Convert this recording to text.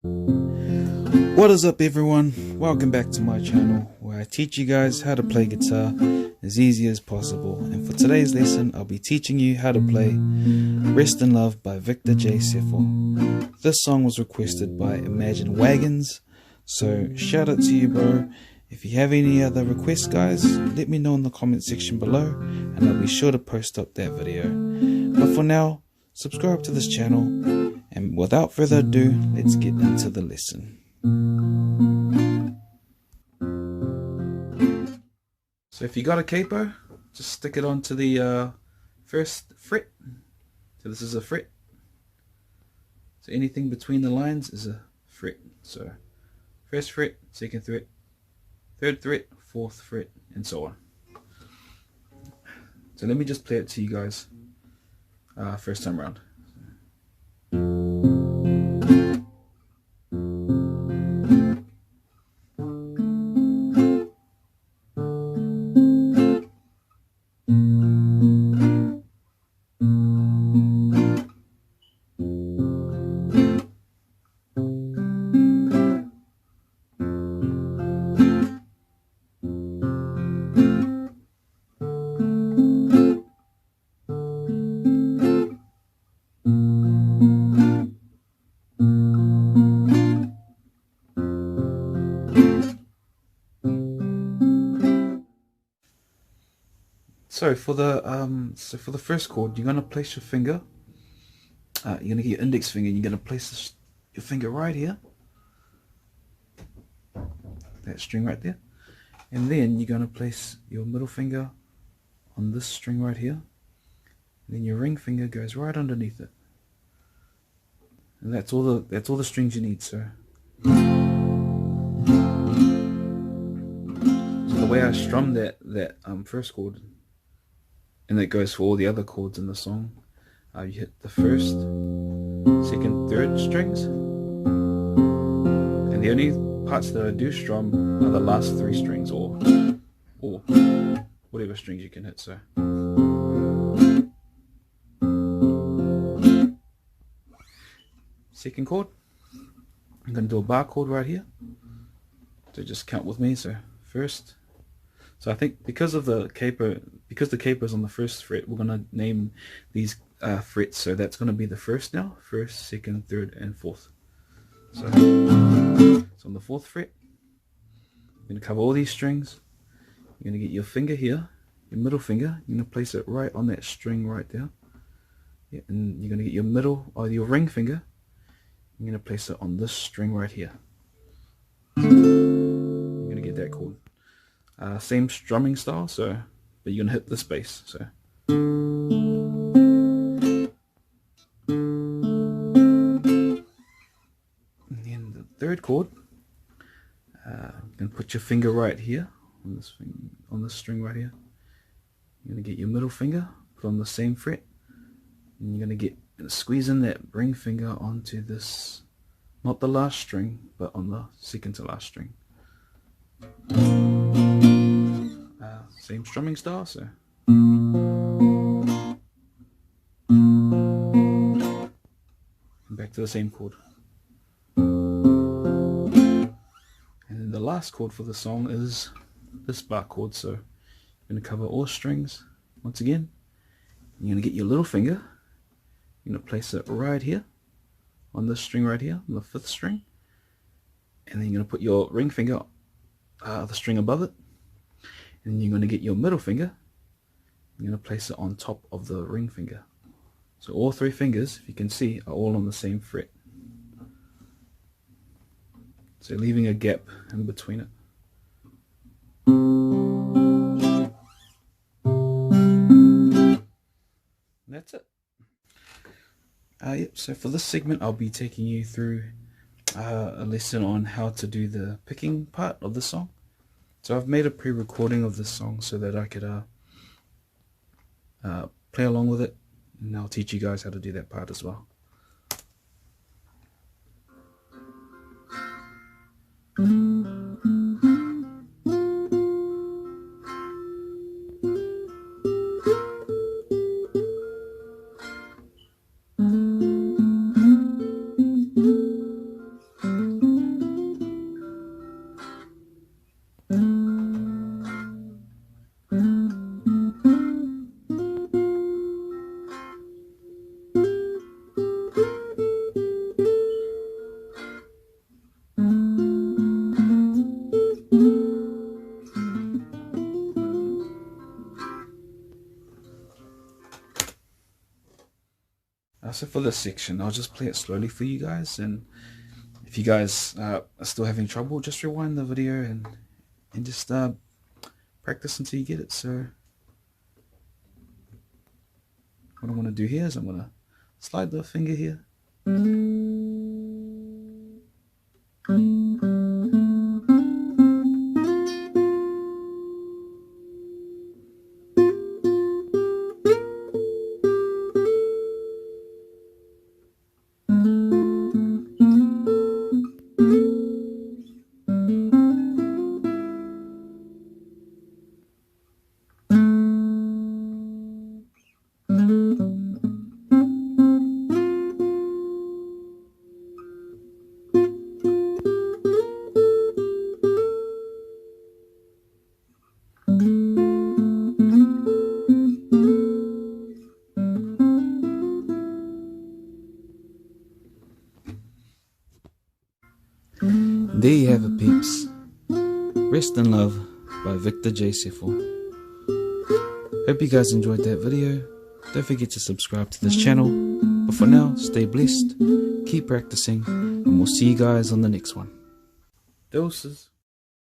What is up everyone, welcome back to my channel where I teach you guys how to play guitar as easy as possible, and for today's lesson I'll be teaching you how to play Rest in Love by Victor J Sefo. This song was requested by Imagine Wagons, so shout out to you bro. If you have any other requests guys, let me know in the comment section below and I'll be sure to post up that video. But for now, subscribe to this channel, and without further ado, let's get into the lesson. So if you got a capo, just stick it onto the first fret. So this is a fret. So anything between the lines is a fret. So first fret, second fret, third fret, fourth fret, and so on. So let me just play it to you guys first time around. So for the first chord, you're gonna place your finger. You're gonna get your index finger, and you're gonna place your finger right here, that string right there, and then you're gonna place your middle finger on this string right here, and then your ring finger goes right underneath it, and that's all the strings you need. So the way I strum that first chord, and that goes for all the other chords in the song. You hit the first, second, third strings, and the only parts that I do strum are the last three strings, or whatever strings you can hit. So second chord, I'm going to do a bar chord right here. So just count with me. So first. So I think because the capo is on the first fret, we're going to name these frets. So that's going to be the first now. First, second, third, and fourth. So on the fourth fret, you're going to cover all these strings. You're going to get your finger here, your middle finger. You're going to place it right on that string right there. Yeah, and you're going to get your your ring finger. You're going to place it on this string right here. You're going to get that chord. Same strumming style, but you're gonna hit this bass. So and then the third chord, you're gonna put your finger right here on this string right here. You're gonna get your middle finger, put on the same fret, and you're gonna squeeze in that ring finger onto this, not the last string, but on the second to last string. Same strumming style, so and back to the same chord. And then the last chord for the song is this bar chord. So you're going to cover all strings once again. You're going to get your little finger. You're going to place it right here on this string right here, on the fifth string, and then you're going to put your ring finger, the string above it. And you're going to get your middle finger, you're going to place it on top of the ring finger. So all three fingers, if you can see, are all on the same fret. So leaving a gap in between it. And that's it. Yep, so for this segment I'll be taking you through a lesson on how to do the picking part of the song. So I've made a pre-recording of this song so that I could play along with it, and I'll teach you guys how to do that part as well. So for this section, I'll just play it slowly for you guys, and if you guys are still having trouble, just rewind the video and just practice until you get it. So what I want to do here is I'm going to slide the finger here. There you have it, peeps. Rest in Love by Victor J Sefo. Hope you guys enjoyed that video. Don't forget to subscribe to this channel. But for now, stay blessed, keep practicing, and we'll see you guys on the next one. Doses.